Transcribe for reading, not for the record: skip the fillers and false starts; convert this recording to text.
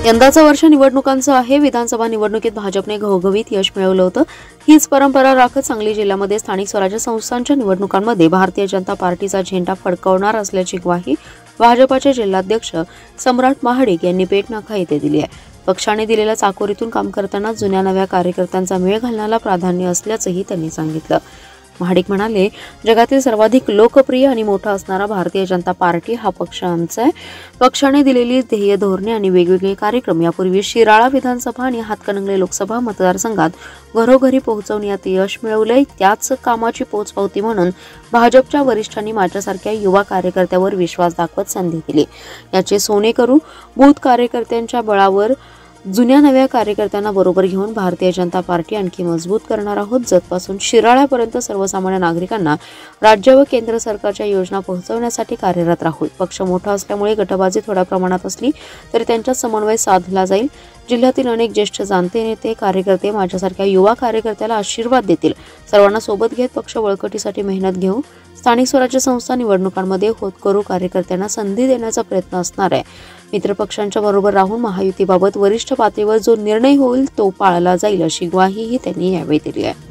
यंदाचं वर्ष निवडणुकांचं आहे। विधानसभा निवडणुकीत भाजपने घवघवीत यश मिळवलं होतं। हीच परंपरा राखत सांगली जिल्ह्यामध्ये स्थानिक स्वराज्य संस्थांच्या निवडणुकांमध्ये भारतीय जनता पार्टीचा झेंडा फडकवणार असल्याची ग्वाही भाजपचे जिल्हाध्यक्ष सम्राट महाडिक यांनी पेटनाका येथे दिली आहे। पक्षाने दिलेल्या चाकोरीतून काम करताना जुन्या नव्या कार्यकर्त्यांचा मेळ घालण्याला प्राधान्य असल्याचंही त्यांनी सांगितलं। महाडिक म्हणाले, जगातील सर्वाधिक लोकप्रिय आणि मोठा असणारा भारतीय जनता पार्टी हा पक्ष आमचा आहे। पक्षाने दिलेली ध्येय धोरणे आणि वेगवेगळे कार्यक्रम यापूर्वी शिराळा विधानसभा आणि हातकणंगले लोकसभा मतदारसंघात घरोघरी पोहोचवण्यात यश मिळवलंय। त्याच कामाची पोचपावती म्हणून भाजपच्या वरिष्ठांनी माझ्यासारख्या युवा कार्यकर्त्यावर विश्वास दाखवत संधी दिली। याचे सोने करू बूथ कार्यकर्त्यांच्या बळावर जुन्या नव्या कार्यकर्त्यांना बरोबर घेऊन भारतीय जनता पार्टी आणखी मजबूत करणार आहोत। जतपासून शिराळ्यापर्यंत सर्वसामान्य नागरिकांना राज्य व केंद्र सरकारच्या योजना पोहोचवण्यासाठी कार्यरत राहू। पक्ष मोठा असल्यामुळे गटबाजी थोड्या प्रमाणात असली तरी त्यांच्यात समन्वय साधला जाईल। जिल्ह्यातील अनेक ज्येष्ठ जाणते नेते कार्यकर्ते माझ्यासारख्या युवा कार्यकर्त्याला आशीर्वाद देतील। सर्वांना सोबत घेत पक्ष बळकटीसाठी मेहनत घेऊ। स्थानिक स्वराज्य संस्था निवडणुकांमध्ये होतकरू कार्यकर्त्यांना संधी देण्याचा प्रयत्न असणार आहे। मित्रपक्षांच्या बरोबर राहून महायुतीबाबत वरिष्ठ पातळीवर जो निर्णय होईल तो पाळला जाईल अशी ग्वाहीही त्यांनी यावेळी दिली आहे।